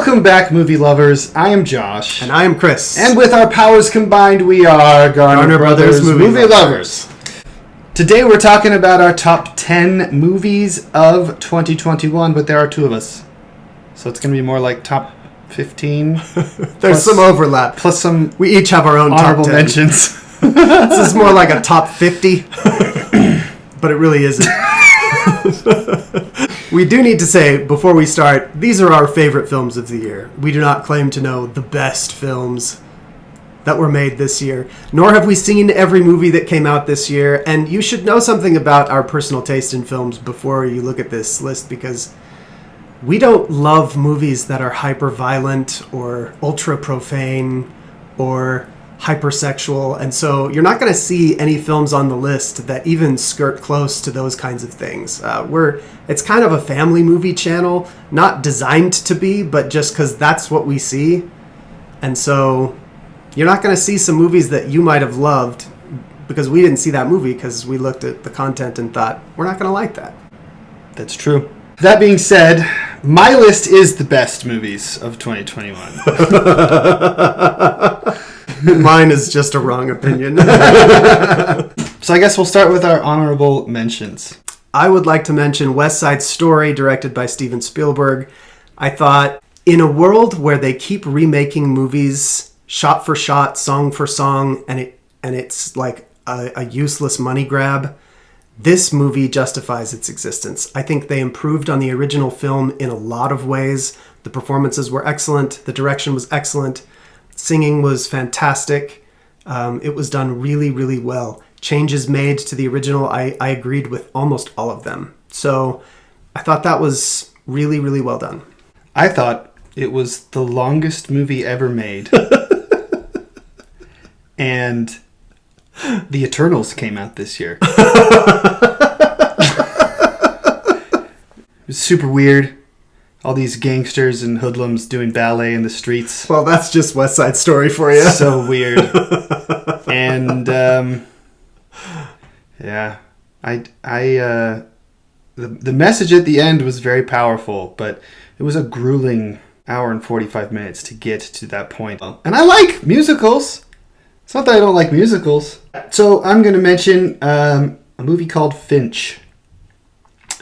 Welcome back, movie lovers. I am Josh. And I am Chris. And with our powers combined, we are Garner Brothers Movie Lovers. Today we're talking about our top 10 movies of 2021, but there are two of us. So it's going to be more like top 15. There's some overlap. Plus some we each have our own honorable top 10. mentions. This is more like a top 50, but it really isn't. We do need to say, before we start, these are our favorite films of the year. We do not claim to know the best films that were made this year, nor have we seen every movie that came out this year, and you should know something about our personal taste in films before you look at this list, because we don't love movies that are hyper-violent or ultra-profane or hypersexual, and so you're not going to see any films on the list that even skirt close to those kinds of things. It's kind of a family movie channel, not designed to be, but just because that's what we see. And so you're not going to see some movies that you might have loved because we didn't see that movie because we looked at the content and thought, we're not going to like that. That's true. That being said, my list is the best movies of 2021. Mine is just a wrong opinion. So I guess we'll start with our honorable mentions. I would like to mention West Side Story, directed by Steven Spielberg. I thought, in a world where they keep remaking movies shot for shot, song for song, and it's like a useless money grab, this movie justifies its existence. I think they improved on the original film in a lot of ways. The performances were excellent. The direction was excellent. Singing was fantastic. It was done really, really well. Changes made to the original, I agreed with almost all of them. So I thought that was really, really well done. I thought it was the longest movie ever made. And The Eternals came out this year. It was super weird. All these gangsters and hoodlums doing ballet in the streets. Well, that's just West Side Story for you. So weird. And yeah, the message at the end was very powerful, but it was a grueling hour and 45 minutes to get to that point. And I like musicals. It's not that I don't like musicals. So I'm going to mention a movie called Finch.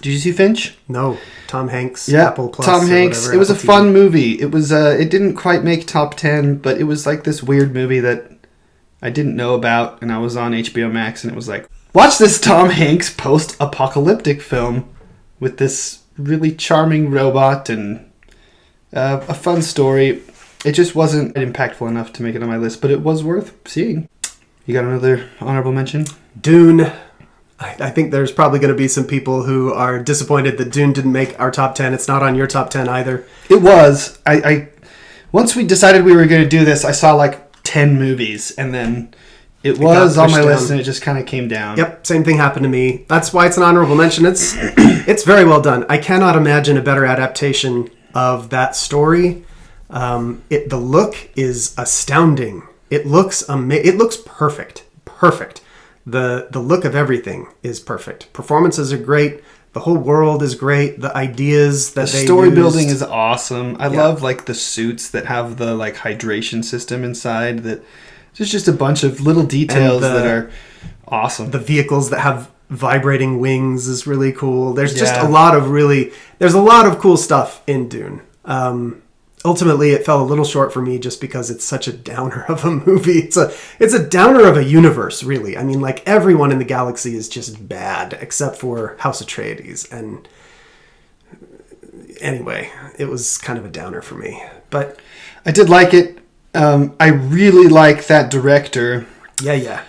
Did you see Finch? No. Tom Hanks. Yeah, Apple Plus. Tom Hanks. Whatever, it was a Apple fun TV. movie. It was. It didn't quite make top 10, but it was like this weird movie that I didn't know about, and I was on HBO Max, and it was like, watch this Tom Hanks post-apocalyptic film with this really charming robot and a fun story. It just wasn't impactful enough to make it on my list, but it was worth seeing. You got another honorable mention? Dune. I think there's probably going to be some people who are disappointed that Dune didn't make our top 10. It's not on your top 10 either. It was. I once we decided we were going to do this, I saw like 10 movies, and then it was on my list, and it just kind of came down. Yep, same thing happened to me. That's why it's an honorable mention. It's very well done. I cannot imagine a better adaptation of that story. The look is astounding. It looks it looks perfect. Perfect. The look of everything is perfect. Performances are great. The whole world is great. The ideas that they story used. building is awesome. I love like the suits that have the like hydration system inside. That there's just a bunch of little details that are awesome. The vehicles that have vibrating wings is really cool. There's just a lot of cool stuff in Dune. Ultimately, it fell a little short for me just because it's such a downer of a movie. It's a downer of a universe, really. I mean, like, everyone in the galaxy is just bad, except for House Atreides. And anyway, it was kind of a downer for me. But I did like it. I really like that director. Yeah.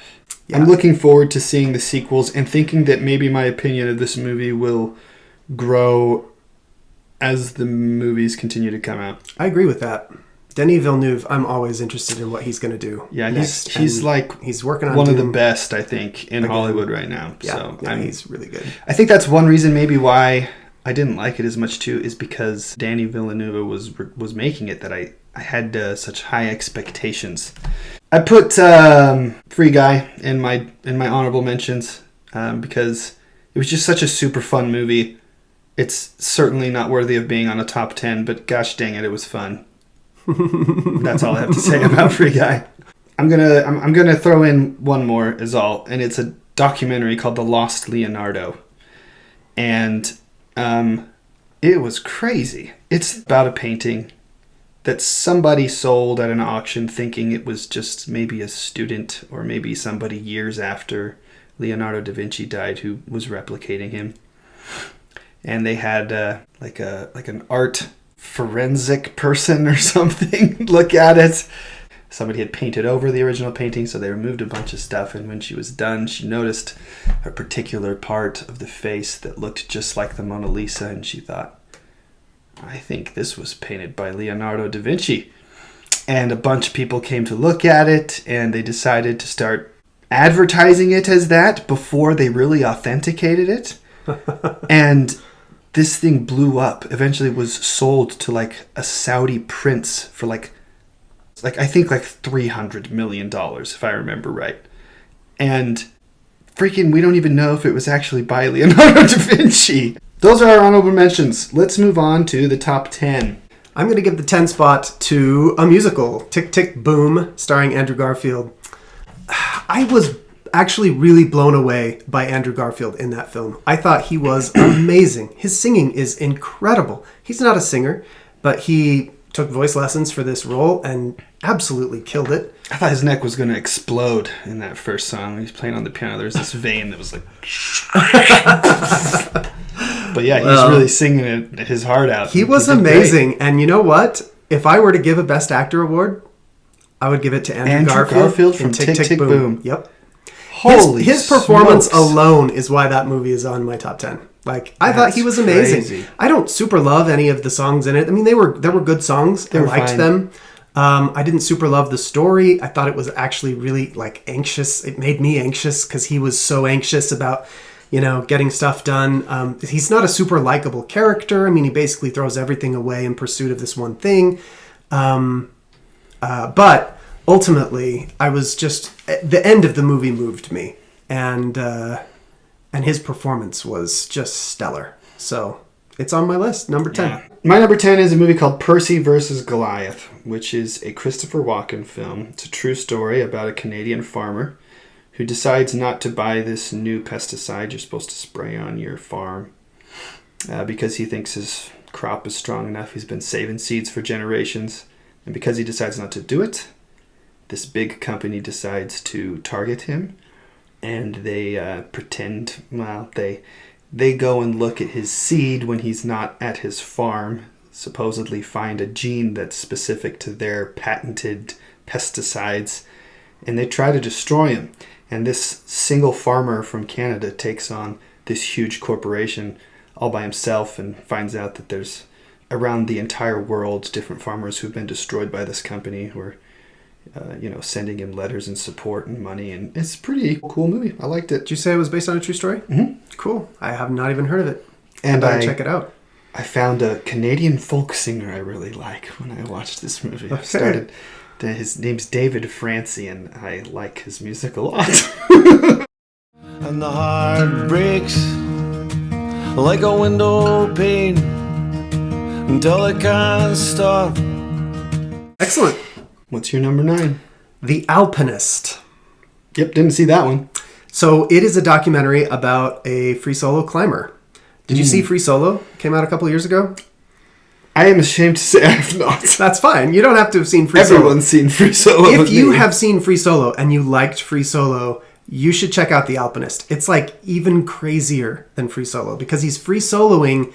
I'm looking forward to seeing the sequels and thinking that maybe my opinion of this movie will grow as the movies continue to come out. I agree with that. Denis Villeneuve, I'm always interested in what he's going to do. Yeah, next. he's like he's working on one Dune. of the best, I think, in Hollywood right now. Yeah, so he's really good. I think that's one reason maybe why I didn't like it as much too, is because Denis Villeneuve was making it that I had such high expectations. I put Free Guy in my honorable mentions because it was just such a super fun movie. It's certainly not worthy of being on a top 10, but gosh dang it, it was fun. That's all I have to say about Free Guy. I'm gonna throw in one more is all, and it's a documentary called The Lost Leonardo, and it was crazy. It's about a painting that somebody sold at an auction thinking it was just maybe a student or maybe somebody years after Leonardo da Vinci died who was replicating him. And they had like an art forensic person or something look at it. Somebody had painted over the original painting, so they removed a bunch of stuff, and when she was done, she noticed a particular part of the face that looked just like the Mona Lisa, and she thought, I think this was painted by Leonardo da Vinci. And a bunch of people came to look at it, and they decided to start advertising it as that before they really authenticated it. And this thing blew up. Eventually was sold to like a Saudi prince for like I think like $300 million, if I remember right. And freaking, we don't even know if it was actually by Leonardo da Vinci. Those are our honorable mentions. Let's move on to the top 10. I'm going to give the 10 spot to a musical, Tick, Tick, Boom, starring Andrew Garfield. I was actually really blown away by Andrew Garfield in that film. I thought he was amazing. His singing is incredible. He's not a singer, but he took voice lessons for this role and absolutely killed it. I thought his neck was going to explode in that first song. When he was playing on the piano, there was this vein that was like... But yeah, he's really singing his heart out. He was amazing. Great. And you know what? If I were to give a Best Actor award, I would give it to Andrew Garfield from Tick, Tick, Boom. Yep. Holy his performance alone is why that movie is on my top 10. Like, I thought he was amazing. Crazy. I don't super love any of the songs in it. I mean, there were good songs. I liked them. I didn't super love the story. I thought it was actually really like anxious. It made me anxious because he was so anxious about, getting stuff done. He's not a super likable character. I mean, he basically throws everything away in pursuit of this one thing. But ultimately, I was just... The end of the movie moved me. And his performance was just stellar. So it's on my list, number 10. Yeah. My number 10 is a movie called Percy vs. Goliath, which is a Christopher Walken film. It's a true story about a Canadian farmer who decides not to buy this new pesticide you're supposed to spray on your farm because he thinks his crop is strong enough. He's been saving seeds for generations. And because he decides not to do it, this big company decides to target him. And they pretend, they go and look at his seed when he's not at his farm, supposedly find a gene that's specific to their patented pesticides, and they try to destroy him. And this single farmer from Canada takes on this huge corporation all by himself and finds out that there's around the entire world different farmers who've been destroyed by this company who are sending him letters and support and money, and it's a pretty cool movie. I liked it. Did you say it was based on a true story? Mm-hmm. Cool. I have not even heard of it. And I check it out. I found a Canadian folk singer I really like when I watched this movie. Okay. His name's David Francie, and I like his music a lot. And the heart breaks like a window pane until it can't stop. Excellent. What's your number 9? The Alpinist. Yep, didn't see that one. So it is a documentary about a free solo climber. Did you see Free Solo? Came out a couple of years ago. I am ashamed to say I have not. That's fine. You don't have to have seen Free Solo. Everyone's seen Free Solo. If you have seen Free Solo and you liked Free Solo, you should check out The Alpinist. It's like even crazier than Free Solo because he's free soloing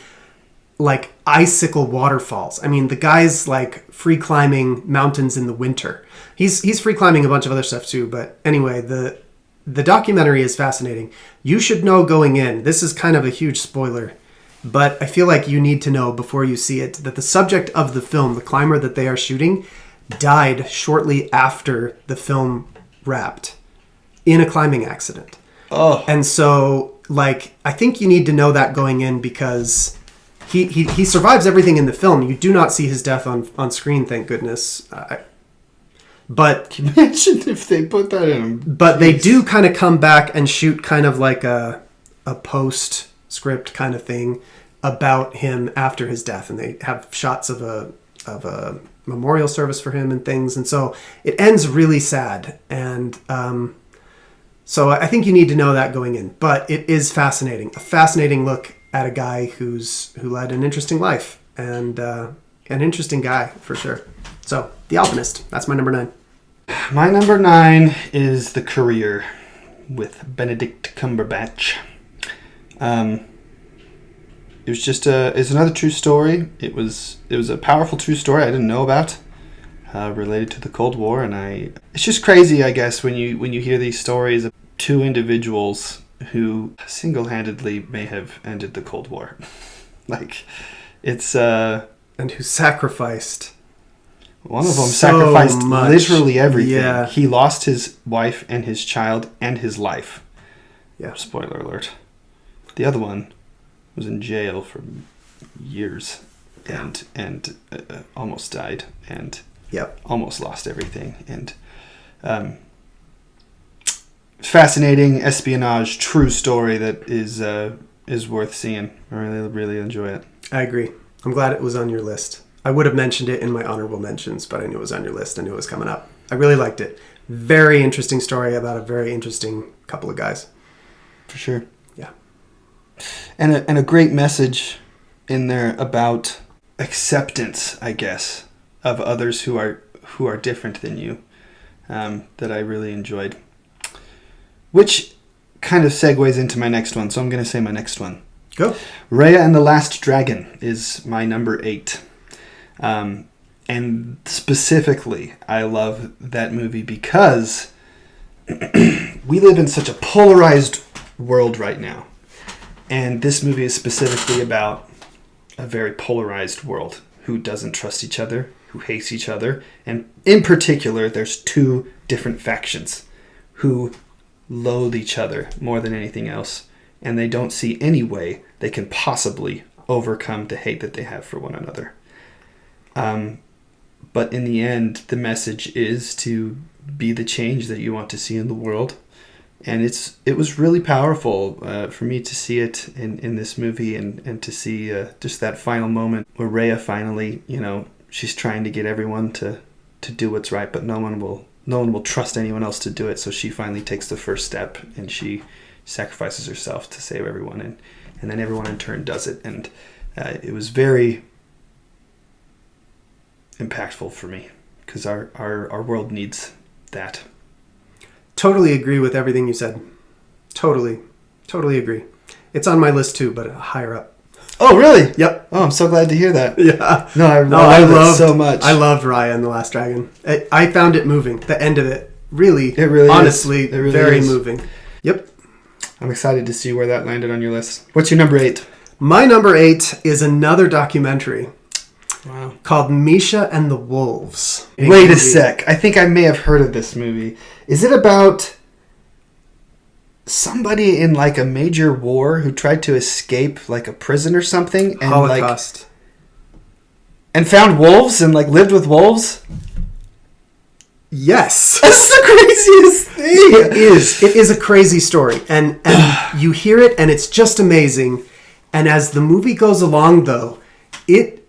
like icicle waterfalls. I mean, the guy's like free climbing mountains in the winter. He's free climbing a bunch of other stuff too. But anyway, the documentary is fascinating. You should know going in. This is kind of a huge spoiler, but I feel like you need to know before you see it that the subject of the film, the climber that they are shooting, died shortly after the film wrapped in a climbing accident. Oh. And so, like, I think you need to know that going in because he survives everything in the film. You do not see his death on screen, thank goodness. But imagine if they put that in. But they do kind of come back and shoot kind of like a postscript kind of thing about him after his death, and they have shots of a memorial service for him and things. And so it ends really sad. And so I think you need to know that going in. But it is fascinating. A fascinating look at a guy who led an interesting life. And an interesting guy, for sure. So, The Alpinist. That's my number 9. My number 9 is The Courier with Benedict Cumberbatch. It's another true story. It was a powerful true story I didn't know about, related to the Cold War, and it's just crazy, I guess, when you hear these stories of two individuals who single-handedly may have ended the Cold War. Like, it's and who sacrificed. One of them so sacrificed much. Literally everything. Yeah. He lost his wife and his child and his life. Yeah. Spoiler alert. The other one was in jail for years and almost died and almost lost everything. And fascinating espionage, true story that is worth seeing. I really, really enjoy it. I agree. I'm glad it was on your list. I would have mentioned it in my honorable mentions, but I knew it was on your list. I knew it was coming up. I really liked it. Very interesting story about a very interesting couple of guys. For sure. Yeah. And a great message in there about acceptance, I guess, of others who are different than you, that I really enjoyed. Which kind of segues into my next one, so I'm going to say my next one. Go. Raya and the Last Dragon is my number 8. And specifically, I love that movie because we live in such a polarized world right now. And this movie is specifically about a very polarized world who doesn't trust each other, who hates each other. And in particular, there's 2 different factions who loathe each other more than anything else. And they don't see any way they can possibly overcome the hate that they have for one another. But in the end, the message is to be the change that you want to see in the world. And it was really powerful for me to see it in this movie and to see just that final moment where Rhea finally, she's trying to get everyone to do what's right, but no one will trust anyone else to do it. So she finally takes the first step and she sacrifices herself to save everyone. And then everyone in turn does it. And it was very impactful for me because our world needs that. Totally agree with everything you said. Totally agree. It's on my list too, but higher up. Oh, really? Yep. Oh, I'm so glad to hear that. Yeah. No, I loved it so much. I loved Raya and the Last Dragon. I found it moving. The end of it really honestly, is. It really very is. moving. Yep. I'm excited to see where that landed on your list. What's your number 8? My number 8 is another documentary. Wow. Called Misha and the Wolves. Wait a sec. I think I may have heard of this movie. Is it about somebody in like a major war who tried to escape like a prison or something? And Holocaust. And found wolves and like lived with wolves? Yes. That's the craziest thing. It is. It is a crazy story. And you hear it and it's just amazing. And as the movie goes along though, it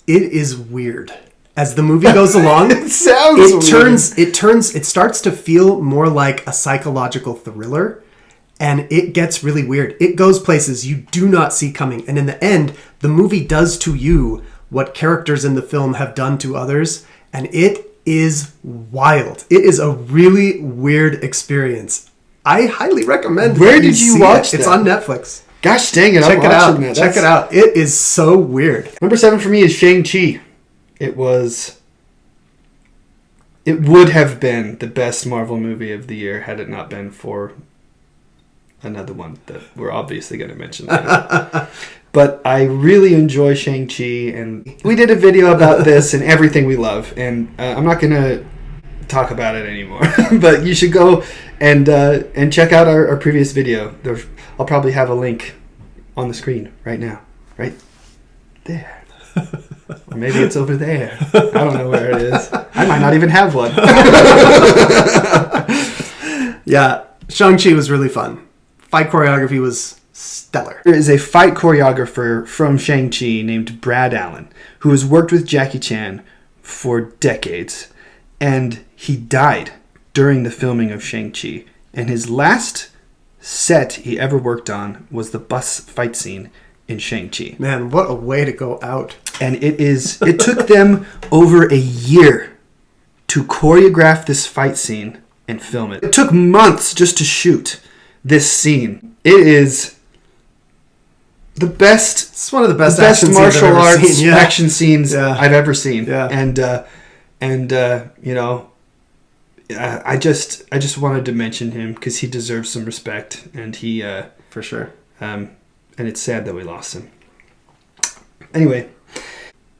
is weird. As the movie goes along, it starts to feel more like a psychological thriller, and it gets really weird. It goes places you do not see coming. And in the end, the movie does to you what characters in the film have done to others, and it is wild. It is a really weird experience. I highly recommend. Where did you watch it. that? It's on Netflix. Gosh dang it, Check I'm it out. watching that. Check it out. It is so weird. Number 7 for me is Shang-Chi. It would have been the best Marvel movie of the year had it not been for another one that we're obviously going to mention later. But I really enjoy Shang-Chi, and we did a video about this and everything we love, and I'm not going to talk about it anymore. But you should go and check out our previous video. I'll probably have a link on the screen right now. Right there. Or maybe it's over there. I don't know where it is. I might not even have one. Yeah, Shang-Chi was really fun. Fight choreography was stellar. There is a fight choreographer from Shang-Chi named Brad Allen who has worked with Jackie Chan for decades, and he died during the filming of Shang-Chi. And his last set he ever worked on was the bus fight scene in Shang-Chi. Man, what a way to go out. And it took them over a year to choreograph this fight scene and film it. It took months just to shoot this scene. It is the best. It's one of the best martial arts seen. Yeah. action scenes Yeah. I've ever seen. Yeah. And you know, I just wanted to mention him because he deserves some respect, and he For sure. and it's sad that we lost him. Anyway,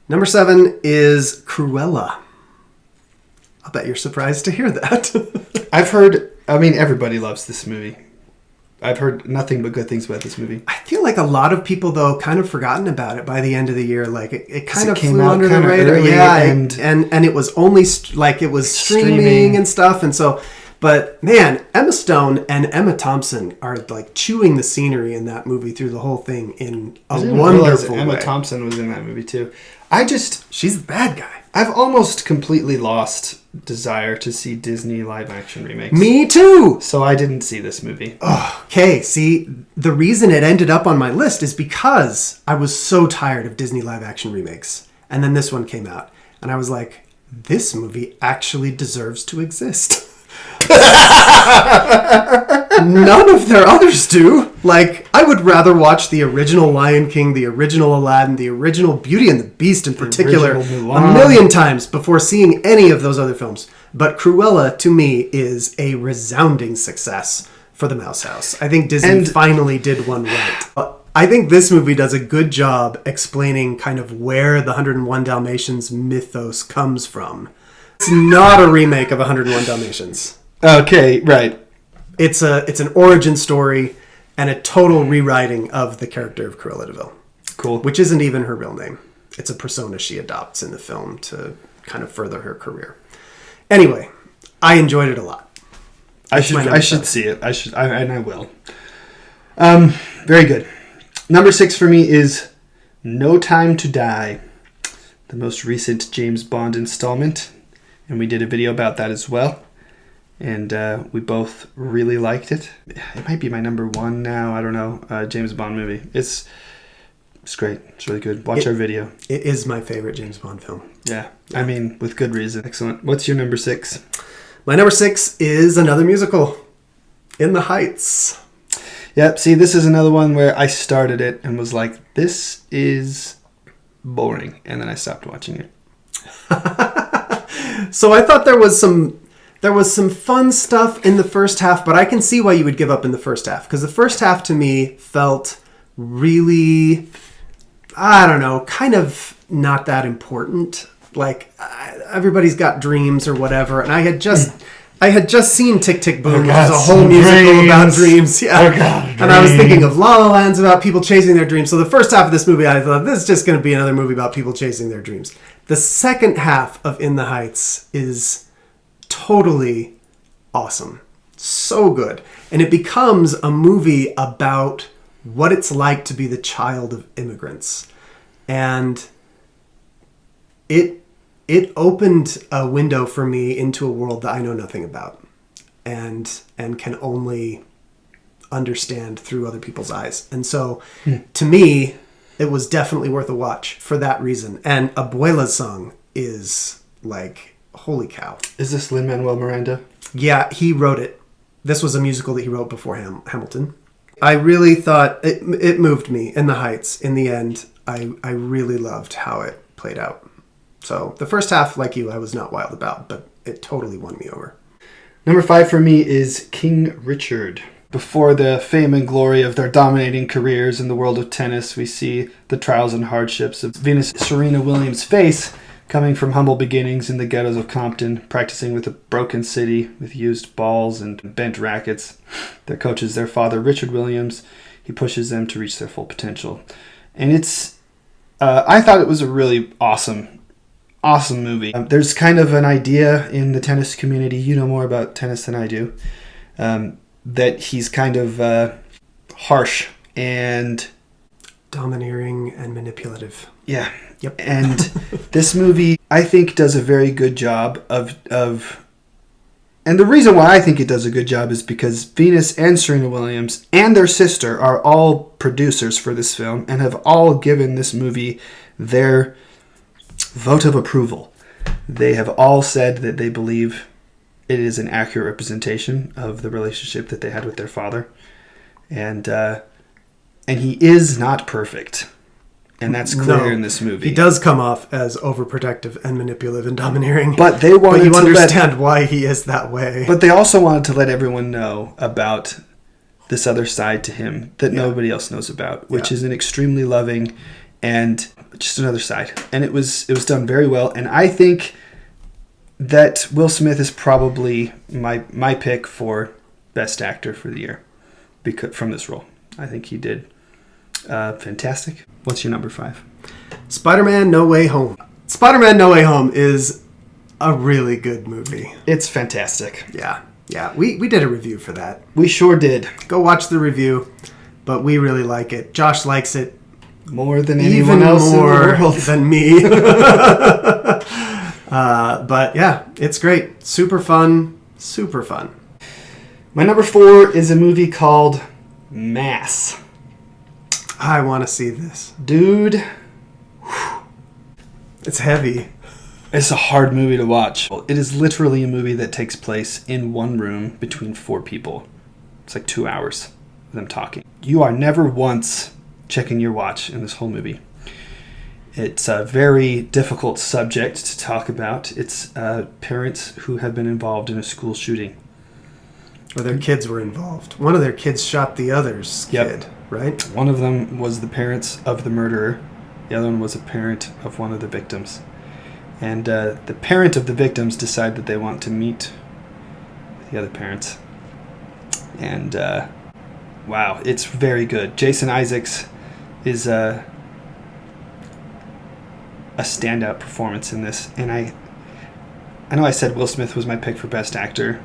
Number 7 is Cruella. I'll bet you're surprised to hear that. I've heard. I mean, everybody loves this movie. I've heard nothing but good things about this movie. I feel like a lot of people, though, kind of forgotten about it by the end of the year. Like, it kind of came flew out under the kinda radar. early, Yeah, and and it was only, it was streaming and stuff. And so, but man, Emma Stone and Emma Thompson are, like, chewing the scenery in that movie through the whole thing in a wonderful way. Emma Thompson was in that movie, too. She's the bad guy. I've almost completely lost desire to see Disney live-action remakes. Me too! So I didn't see this movie. Okay, see, the reason it ended up on my list is because I was so tired of Disney live-action remakes. And then this one came out. And I was like, this movie actually deserves to exist. None of their others do. Like, I would rather watch the original Lion King, the original Aladdin, the original Beauty and the Beast in particular a million times before seeing any of those other films. But Cruella, to me, is a resounding success for the Mouse House. I think Disney finally did one right. I think this movie does a good job explaining kind of where the 101 Dalmatians mythos comes from. It's not a remake of 101 Dalmatians. Okay, right. It's an origin story and a total rewriting of the character of Cruella de Vil. Cool. Which isn't even her real name. It's a persona she adopts in the film to kind of further her career. Anyway, I enjoyed it a lot. I should see it. I will. Very good. Number 6 for me is No Time to Die, the most recent James Bond installment, and we did a video about that as well. And we both really liked it. It might be my number 1 now. I don't know. James Bond movie. It's great. It's really good. Watch our video. It is my favorite James Bond film. Yeah. I mean, with good reason. Excellent. What's your number 6? My number 6 is another musical, In the Heights. Yep. See, this is another one where I started it and was like, this is boring. And then I stopped watching it. So I thought there was some fun stuff in the first half, but I can see why you would give up in the first half. Because the first half to me felt really, I don't know, kind of not that important. Like, everybody's got dreams or whatever. And I had just seen Tick, Tick, Boom, which is a whole musical about dreams. Yeah. And I was thinking of La La Land's about people chasing their dreams. So the first half of this movie, I thought, this is just going to be another movie about people chasing their dreams. The second half of In the Heights is totally awesome. So good. And it becomes a movie about what it's like to be the child of immigrants. And it opened a window for me into a world that I know nothing about and can only understand through other people's eyes. And so to me, it was definitely worth a watch for that reason. And Abuela's song is like, holy cow. Is this Lin-Manuel Miranda? Yeah, he wrote it. This was a musical that he wrote before Hamilton. I really thought it moved me in the Heights. In the end, I really loved how it played out. So the first half, like you, I was not wild about, but it totally won me over. Number 5 for me is King Richard. Before the fame and glory of their dominating careers in the world of tennis, we see the trials and hardships of Venus Serena Williams' face, coming from humble beginnings in the ghettos of Compton, practicing with a broken city with used balls and bent rackets. Their coach is their father, Richard Williams. He pushes them to reach their full potential. And it's, I thought it was a really awesome movie. There's kind of an idea in the tennis community, you know more about tennis than I do, that he's kind of harsh and domineering and manipulative. Yeah. Yep. And this movie, I think, does a very good job of and the reason why I think it does a good job is because Venus and Serena Williams and their sister are all producers for this film and have all given this movie their vote of approval. They have all said that they believe it is an accurate representation of the relationship that they had with their father. And he is not perfect. And that's clear in this movie. He does come off as overprotective and manipulative and domineering. But they wanted but you understand why he is that way. But they also wanted to let everyone know about this other side to him that nobody else knows about, which is an extremely loving and just another side. And it was done very well. And I think that Will Smith is probably my pick for Best Actor for the year from this role. I think he did fantastic. What's your number 5? Spider-Man No Way Home. Spider-Man No Way Home is a really good movie. It's fantastic. Yeah. We did a review for that. We sure did. Go watch the review, but we really like it. Josh likes it more than anyone else in the world. Than me. But yeah, it's great. Super fun. My number 4 is a movie called Mass. I want to see this. Dude. It's heavy. It's a hard movie to watch. It is literally a movie that takes place in one room between 4 people. It's like 2 hours of them talking. You are never once checking your watch in this whole movie. It's a very difficult subject to talk about. It's parents who have been involved in a school shooting. Or their kids were involved. One of their kids shot the other's kid, right? One of them was the parents of the murderer. The other one was a parent of one of the victims. And the parent of the victims decide that they want to meet with the other parents. And wow, it's very good. Jason Isaacs is a standout performance in this. And I know I said Will Smith was my pick for Best Actor.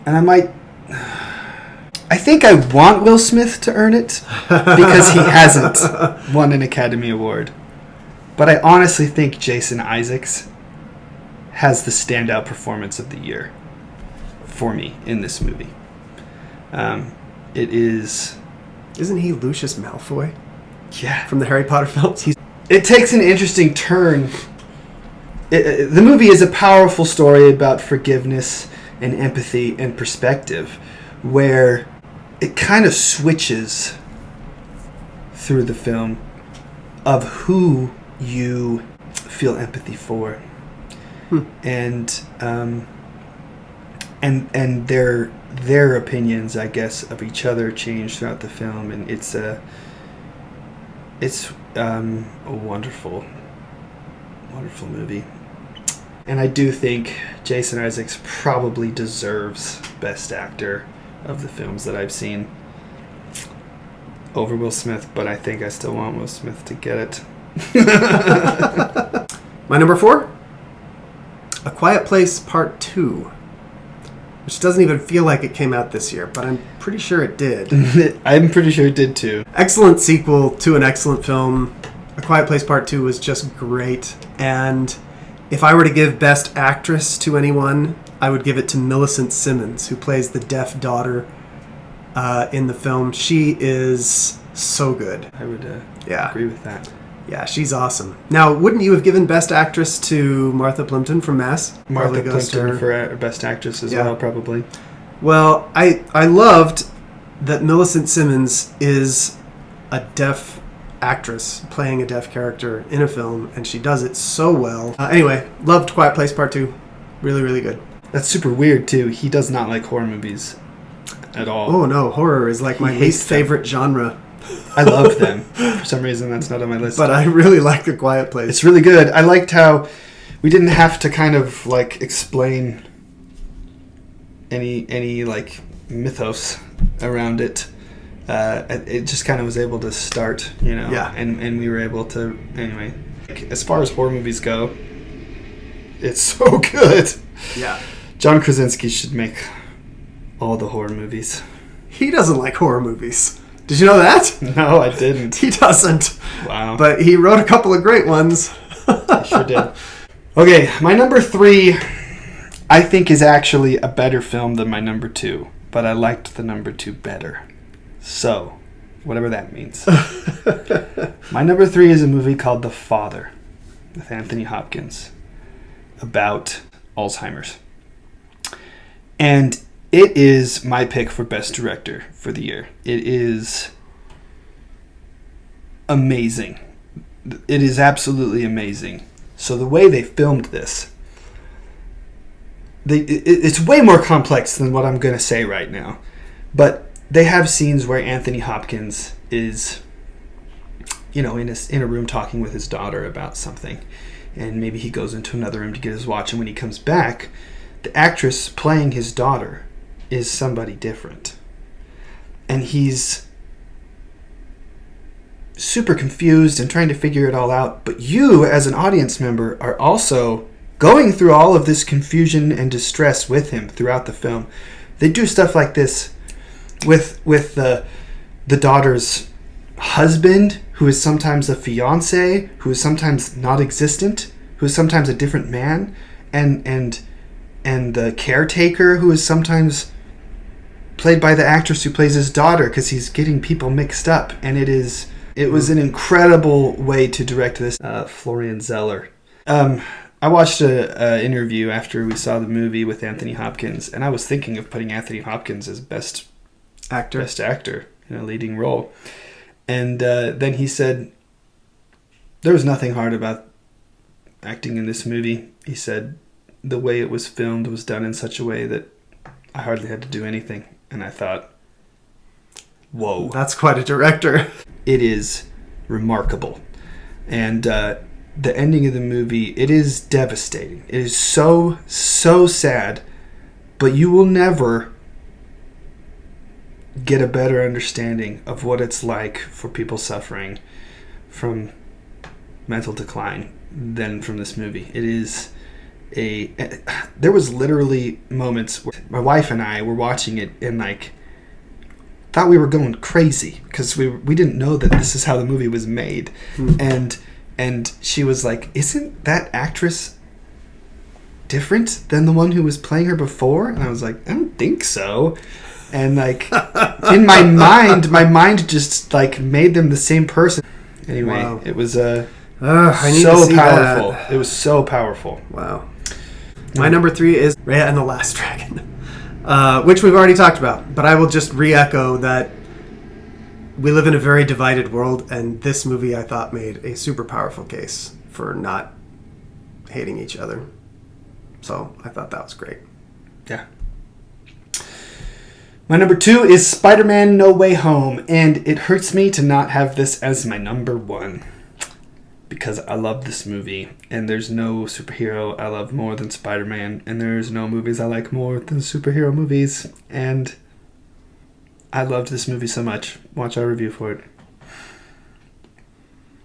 And I think I want Will Smith to earn it because he hasn't won an Academy Award. But I honestly think Jason Isaacs has the standout performance of the year for me in this movie. It is... Isn't he Lucius Malfoy? Yeah. From the Harry Potter films? It takes an interesting turn. The movie is a powerful story about forgiveness and empathy and perspective, where it kind of switches through the film of who you feel empathy for, and their opinions, I guess, of each other change throughout the film, and it's a wonderful movie. And I do think Jason Isaacs probably deserves Best Actor of the films that I've seen over Will Smith, but I think I still want Will Smith to get it. My number 4? A Quiet Place Part 2, which doesn't even feel like it came out this year, but I'm pretty sure it did. I'm pretty sure it did too. Excellent sequel to an excellent film. A Quiet Place Part 2 was just great, and if I were to give Best Actress to anyone, I would give it to Millicent Simmons, who plays the deaf daughter in the film. She is so good. I would agree with that. Yeah, she's awesome. Now, wouldn't you have given Best Actress to Martha Plimpton from Mass? Martha Plimpton for Best Actress as well, probably. Well, I loved that Millicent Simmons is a deaf actress playing a deaf character in a film, and she does it so well. Anyway, loved Quiet Place Part 2. Really, really good. That's super weird, too. He does not like horror movies at all. Oh, no. Horror is like my least favorite genre. I love them. For some reason, that's not on my list. But I really like The Quiet Place. It's really good. I liked how we didn't have to kind of, like, explain any like, mythos around it. It just kind of was able to start, you know? Yeah. And we were able to... Anyway, as far as horror movies go, it's so good. Yeah. John Krasinski should make all the horror movies. he doesn't like horror movies. Did you know that? No, I didn't. He doesn't. Wow. But he wrote a couple of great ones. I sure did. Okay, my number 3, I think, is actually a better film than my number 2, but I liked the number 2 better. So, whatever that means. My number 3 is a movie called The Father with Anthony Hopkins about Alzheimer's. And it is my pick for Best Director for the year. It is amazing. It is absolutely amazing. So the way they filmed this, it's way more complex than what I'm going to say right now. But they have scenes where Anthony Hopkins is, in a room talking with his daughter about something. And maybe he goes into another room to get his watch. And when he comes back, the actress playing his daughter is somebody different. And he's super confused and trying to figure it all out. But you, as an audience member, are also going through all of this confusion and distress with him throughout the film. They do stuff like this with the daughter's husband, who is sometimes a fiance, who is sometimes not existent, who is sometimes a different man, and the caretaker, who is sometimes played by the actress who plays his daughter, because he's getting people mixed up. And it was an incredible way to direct this. Florian Zeller. I watched an interview after we saw the movie with Anthony Hopkins, and I was thinking of putting Anthony Hopkins as best actor in a leading role. And then he said, there was nothing hard about acting in this movie. He said, the way it was filmed was done in such a way that I hardly had to do anything. And I thought, whoa. That's quite a director. It is remarkable. And the ending of the movie, it is devastating. It is so, so sad. But you will never get a better understanding of what it's like for people suffering from mental decline than from this movie. It is there was literally moments where my wife and I were watching it and thought we were going crazy because we didn't know that this is how the movie was made. And she was like, isn't that actress different than the one who was playing her before? And I was like, I don't think so. And in my mind just made them the same person. Anyway, wow. It was so powerful. It was so powerful. Wow. My number 3 is Raya and the Last Dragon, which we've already talked about. But I will just re-echo that we live in a very divided world, and this movie, I thought, made a super powerful case for not hating each other. So I thought that was great. Yeah. My number 2 is Spider-Man No Way Home, and it hurts me to not have this as my number 1 because I love this movie, and there's no superhero I love more than Spider-Man, and there's no movies I like more than superhero movies, and I loved this movie so much. Watch our review for it.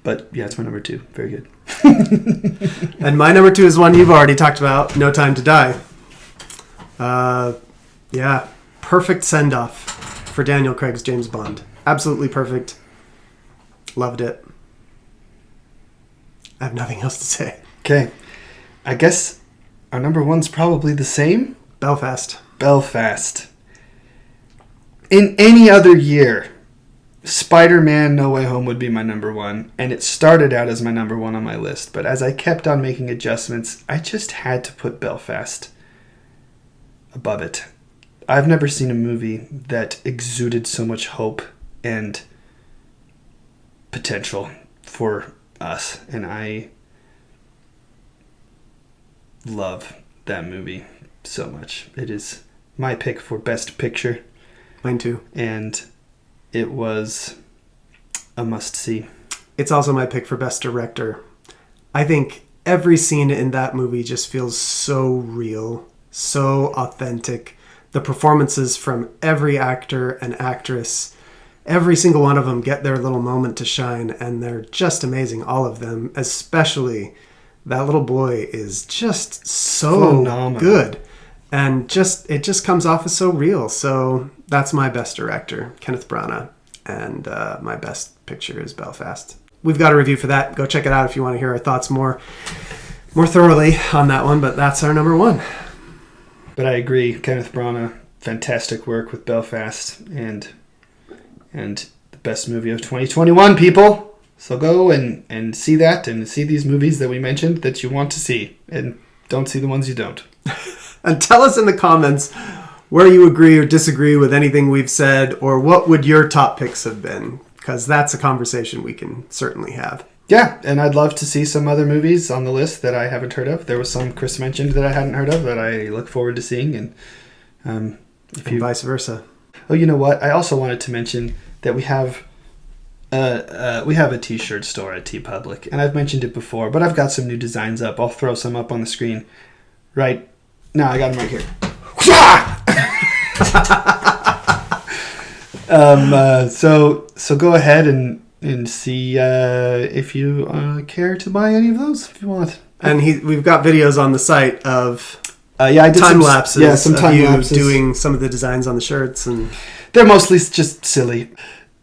But yeah, it's my number 2. Very good. And my number 2 is one you've already talked about, No Time to Die. Yeah. Perfect send-off for Daniel Craig's James Bond. Absolutely perfect. Loved it. I have nothing else to say. Okay. I guess our number 1's probably the same. Belfast. In any other year, Spider-Man No Way Home would be my number 1, and it started out as my number 1 on my list. But as I kept on making adjustments, I just had to put Belfast above it. I've never seen a movie that exuded so much hope and potential for us, and I love that movie so much. It is my pick for Best Picture. Mine too. And it was a must-see. It's also my pick for Best Director. I think every scene in that movie just feels so real, so authentic. The performances from every actor and actress, every single one of them get their little moment to shine, and they're just amazing, all of them. Especially that little boy is just so phenomenal. good. And it just comes off as so real. So that's my best director, Kenneth Branagh. And my best picture is Belfast. We've got a review for that. Go check it out if you want to hear our thoughts more thoroughly on that one. But that's our number one. But I agree. Kenneth Branagh, fantastic work with Belfast. And the best movie of 2021, people. So go and see that and see these movies that we mentioned that you want to see. And don't see the ones you don't. And tell us in the comments where you agree or disagree with anything we've said, or what would your top picks have been? Because that's a conversation we can certainly have. Yeah, and I'd love to see some other movies on the list that I haven't heard of. There was some Chris mentioned that I hadn't heard of that I look forward to seeing. And vice versa. Oh, you know what? I also wanted to mention that we have a t-shirt store at TeePublic, and I've mentioned it before, but I've got some new designs up. I'll throw some up on the screen right now. I got them right here. So go ahead and see if you care to buy any of those if you want. And we've got videos on the site of I did time lapses. Yeah, some time lapses doing some of the designs on the shirts, and they're mostly just silly.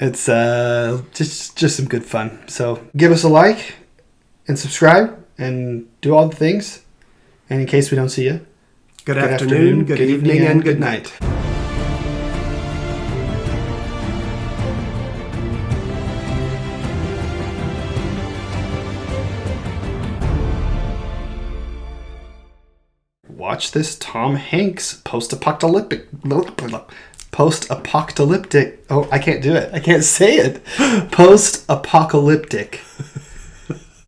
It's just some good fun. So give us a like and subscribe and do all the things. And in case we don't see you, good afternoon, good evening, and good night. Watch this Tom Hanks post-apocalyptic. Oh, I can't do it. I can't say it. Post-apocalyptic